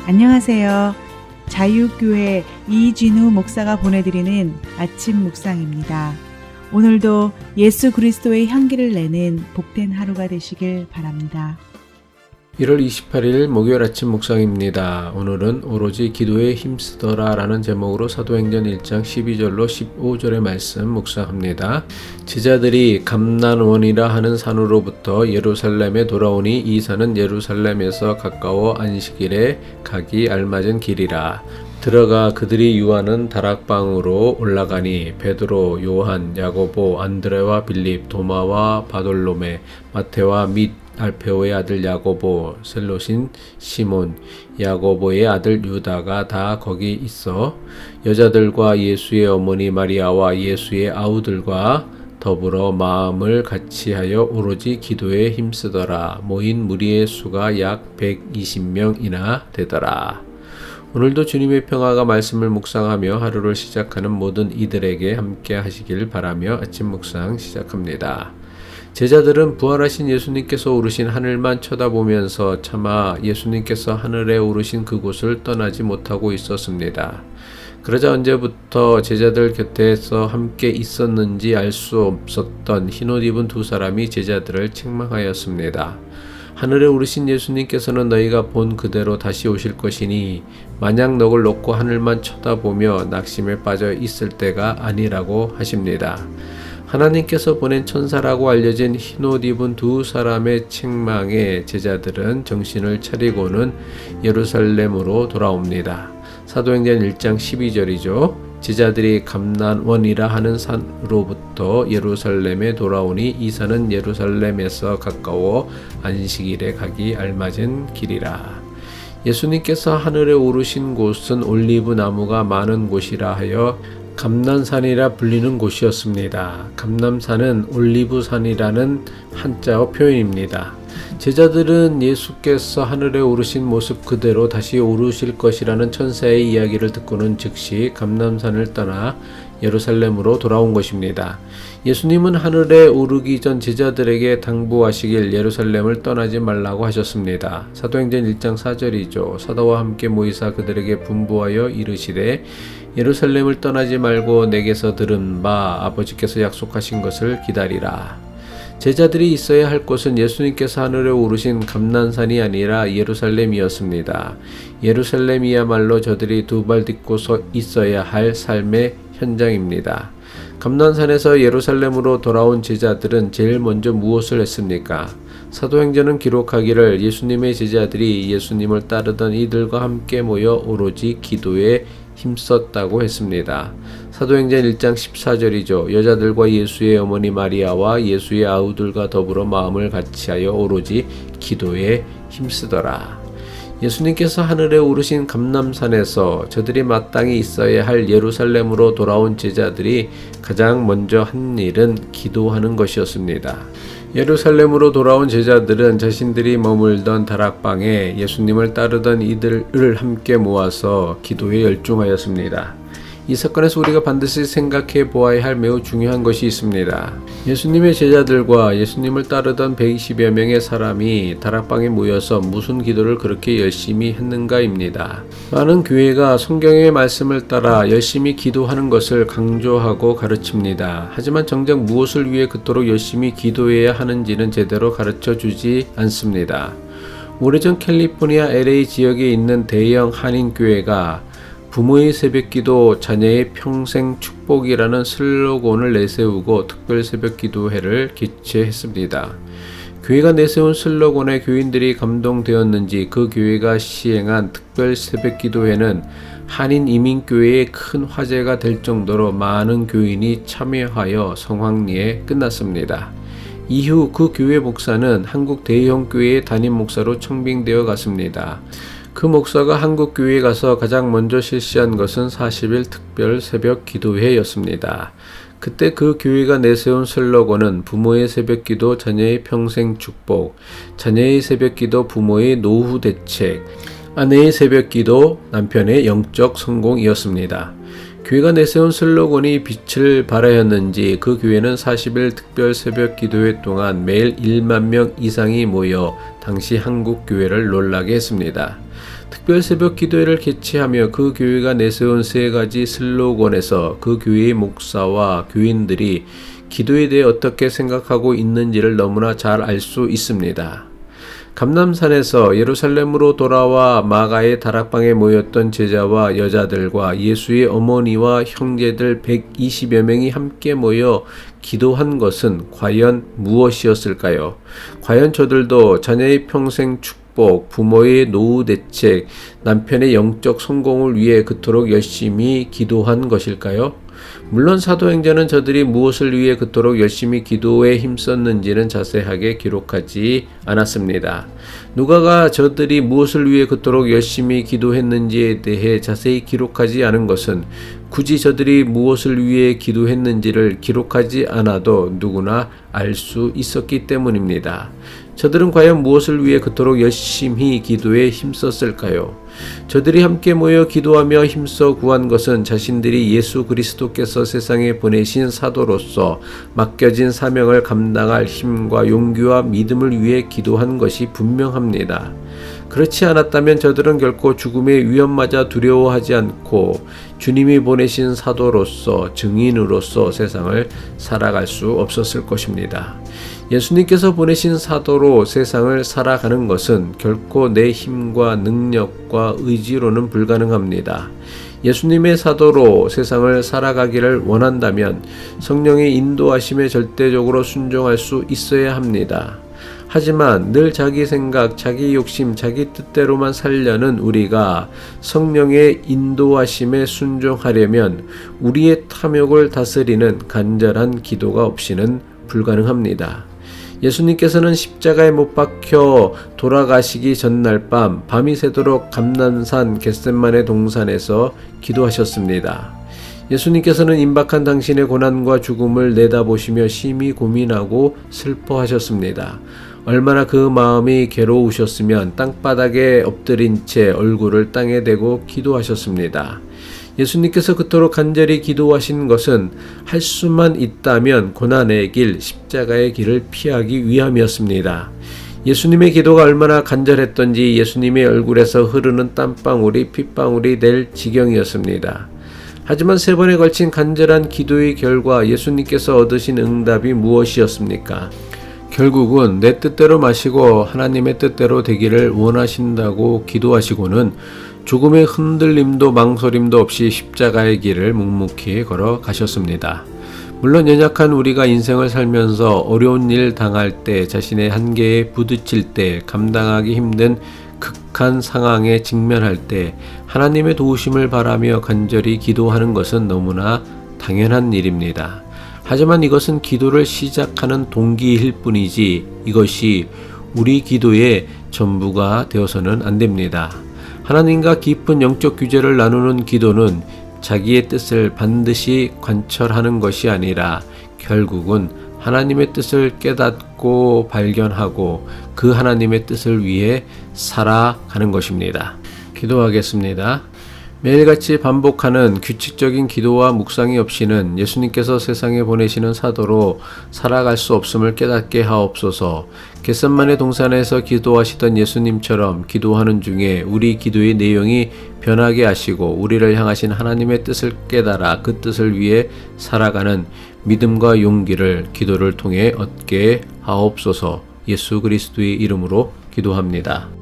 안녕하세요. 자유교회 이진우 목사가 보내드리는 아침 묵상입니다. 오늘도 예수 그리스도의 향기를 내는 복된 하루가 되시길 바랍니다. 1월 28일 목요일 아침 묵상입니다. 오늘은 오로지 기도에 힘쓰더라 라는 제목으로 사도행전 1장 12절로 15절의 말씀 묵상합니다. 제자들이 감난원이라 하는 산으로부터 예루살렘에 돌아오니 이 산은 예루살렘에서 가까워 안식일에 가기 알맞은 길이라. 들어가 그들이 유하는 다락방으로 올라가니 베드로, 요한, 야고보, 안드레와 빌립, 도마와 바돌로메, 마테와 및 알페오의 아들 야고보, 셀롯인 시몬, 야고보의 아들 유다가 다 거기 있어 여자들과 예수의 어머니 마리아와 예수의 아우들과 더불어 마음을 같이하여 오로지 기도에 힘쓰더라. 모인 무리의 수가 약 120명이나 되더라. 오늘도 주님의 평화가 말씀을 묵상하며 하루를 시작하는 모든 이들에게 함께 하시길 바라며 아침 묵상 시작합니다. 제자들은 부활하신 예수님께서 오르신 하늘만 쳐다보면서 차마 예수님께서 하늘에 오르신 그곳을 떠나지 못하고 있었습니다. 그러자 언제부터 제자들 곁에서 함께 있었는지 알 수 없었던 흰옷 입은 두 사람이 제자들을 책망하였습니다. 하늘에 오르신 예수님께서는 너희가 본 그대로 다시 오실 것이니 만약 넋을 놓고 하늘만 쳐다보며 낙심에 빠져 있을 때가 아니라고 하십니다. 하나님께서 보낸 천사라고 알려진 흰옷 입은 두 사람의 책망에 제자들은 정신을 차리고는 예루살렘으로 돌아옵니다. 사도행전 1장 12절이죠. 제자들이 감난원이라 하는 산으로부터 예루살렘에 돌아오니 이 산은 예루살렘에서 가까워 안식일에 가기 알맞은 길이라. 예수님께서 하늘에 오르신 곳은 올리브 나무가 많은 곳이라 하여 감난산이라 불리는 곳이었습니다. 감난산은 올리브산이라는 한자어 표현입니다. 제자들은 예수께서 하늘에 오르신 모습 그대로 다시 오르실 것이라는 천사의 이야기를 듣고는 즉시 감난산을 떠나 예루살렘으로 돌아온 것입니다. 예수님은 하늘에 오르기 전 제자들에게 당부하시길 예루살렘을 떠나지 말라고 하셨습니다. 사도행전 1장 4절이죠. 사도와 함께 모이사 그들에게 분부하여 이르시되 예루살렘을 떠나지 말고 내게서 들은 바 아버지께서 약속하신 것을 기다리라. 제자들이 있어야 할 곳은 예수님께서 하늘에 오르신 감난산이 아니라 예루살렘이었습니다. 예루살렘이야말로 저들이 두 발 딛고 서 있어야 할 삶의 현장입니다. 감난산에서 예루살렘으로 돌아온 제자들은 제일 먼저 무엇을 했습니까? 사도행전은 기록하기를 예수님의 제자들이 예수님을 따르던 이들과 함께 모여 오로지 기도에 힘썼다고 했습니다. 사도행전 1장 14절이죠. 여자들과 예수의 어머니 마리아와 예수의 아우들과 더불어 마음을 같이하여 오로지 기도에 힘쓰더라. 예수님께서 하늘에 오르신 감람산에서 저들이 마땅히 있어야 할 예루살렘으로 돌아온 제자들이 가장 먼저 한 일은 기도하는 것이었습니다. 예루살렘으로 돌아온 제자들은 자신들이 머물던 다락방에 예수님을 따르던 이들을 함께 모아서 기도에 열중하였습니다. 이 사건에서 우리가 반드시 생각해 보아야 할 매우 중요한 것이 있습니다. 예수님의 제자들과 예수님을 따르던 120여 명의 사람이 다락방에 모여서 무슨 기도를 그렇게 열심히 했는가입니다. 많은 교회가 성경의 말씀을 따라 열심히 기도하는 것을 강조하고 가르칩니다. 하지만 정작 무엇을 위해 그토록 열심히 기도해야 하는지는 제대로 가르쳐 주지 않습니다. 오래전 캘리포니아 LA 지역에 있는 대형 한인교회가 부모의 새벽기도, 자녀의 평생 축복이라는 슬로건을 내세우고 특별 새벽기도회를 개최했습니다. 교회가 내세운 슬로건에 교인들이 감동되었는지 그 교회가 시행한 특별 새벽기도회는 한인 이민교회의 큰 화제가 될 정도로 많은 교인이 참여하여 성황리에 끝났습니다. 이후 그 교회 목사는 한국 대형 교회의 담임 목사로 청빙되어 갔습니다. 그 목사가 한국 교회에 가서 가장 먼저 실시한 것은 40일 특별 새벽 기도회였습니다. 그때 그 교회가 내세운 슬로건은 부모의 새벽기도, 자녀의 평생 축복, 자녀의 새벽기도, 부모의 노후 대책, 아내의 새벽기도, 남편의 영적 성공이었습니다. 교회가 내세운 슬로건이 빛을 발하였는지 그 교회는 40일 특별 새벽 기도회 동안 매일 1만 명 이상이 모여 당시 한국 교회를 놀라게 했습니다. 특별 새벽 기도회를 개최하며 그 교회가 내세운 세 가지 슬로건에서 그 교회의 목사와 교인들이 기도에 대해 어떻게 생각하고 있는지를 너무나 잘 알 수 있습니다. 감람산에서 예루살렘으로 돌아와 마가의 다락방에 모였던 제자와 여자들과 예수의 어머니와 형제들 120여 명이 함께 모여 기도한 것은 과연 무엇이었을까요? 과연 저들도 자녀의 평생 축복, 부모의 노후 대책, 남편의 영적 성공을 위해 그토록 열심히 기도한 것일까요? 물론 사도행전은 저들이 무엇을 위해 그토록 열심히 기도에 힘썼는지는 자세하게 기록하지 않았습니다. 누가가 저들이 무엇을 위해 그토록 열심히 기도했는지에 대해 자세히 기록하지 않은 것은 굳이 저들이 무엇을 위해 기도했는지를 기록하지 않아도 누구나 알 수 있었기 때문입니다. 저들은 과연 무엇을 위해 그토록 열심히 기도에 힘썼을까요? 저들이 함께 모여 기도하며 힘써 구한 것은 자신들이 예수 그리스도께서 세상에 보내신 사도로서 맡겨진 사명을 감당할 힘과 용기와 믿음을 위해 기도한 것이 분명합니다. 그렇지 않았다면 저들은 결코 죽음의 위험마저 두려워하지 않고 주님이 보내신 사도로서 증인으로서 세상을 살아갈 수 없었을 것입니다. 예수님께서 보내신 사도로 세상을 살아가는 것은 결코 내 힘과 능력과 의지로는 불가능합니다. 예수님의 사도로 세상을 살아가기를 원한다면 성령의 인도하심에 절대적으로 순종할 수 있어야 합니다. 하지만 늘 자기 생각, 자기 욕심, 자기 뜻대로만 살려는 우리가 성령의 인도하심에 순종하려면 우리의 탐욕을 다스리는 간절한 기도가 없이는 불가능합니다. 예수님께서는 십자가에 못 박혀 돌아가시기 전날 밤이 새도록 감람산 겟셋마네 동산에서 기도하셨습니다. 예수님께서는 임박한 당신의 고난과 죽음을 내다보시며 심히 고민하고 슬퍼하셨습니다. 얼마나 그 마음이 괴로우셨으면 땅바닥에 엎드린 채 얼굴을 땅에 대고 기도하셨습니다. 예수님께서 그토록 간절히 기도하신 것은 할 수만 있다면 고난의 길, 십자가의 길을 피하기 위함이었습니다. 예수님의 기도가 얼마나 간절했던지 예수님의 얼굴에서 흐르는 땀방울이 핏방울이 될 지경이었습니다. 하지만 3번에 걸친 간절한 기도의 결과 예수님께서 얻으신 응답이 무엇이었습니까? 결국은 내 뜻대로 마시고 하나님의 뜻대로 되기를 원하신다고 기도하시고는 조금의 흔들림도 망설임도 없이 십자가의 길을 묵묵히 걸어가셨습니다. 물론 연약한 우리가 인생을 살면서 어려운 일 당할 때, 자신의 한계에 부딪힐 때, 감당하기 힘든 극한 상황에 직면할 때 하나님의 도우심을 바라며 간절히 기도하는 것은 너무나 당연한 일입니다. 하지만 이것은 기도를 시작하는 동기일 뿐이지 이것이 우리 기도의 전부가 되어서는 안 됩니다. 하나님과 깊은 영적 규제를 나누는 기도는 자기의 뜻을 반드시 관철하는 것이 아니라 결국은 하나님의 뜻을 깨닫고 발견하고 그 하나님의 뜻을 위해 살아가는 것입니다. 기도하겠습니다. 매일같이 반복하는 규칙적인 기도와 묵상이 없이는 예수님께서 세상에 보내시는 사도로 살아갈 수 없음을 깨닫게 하옵소서. 겟셋마네 동산에서 기도하시던 예수님처럼 기도하는 중에 우리 기도의 내용이 변하게 하시고 우리를 향하신 하나님의 뜻을 깨달아 그 뜻을 위해 살아가는 믿음과 용기를 기도를 통해 얻게 하옵소서. 예수 그리스도의 이름으로 기도합니다.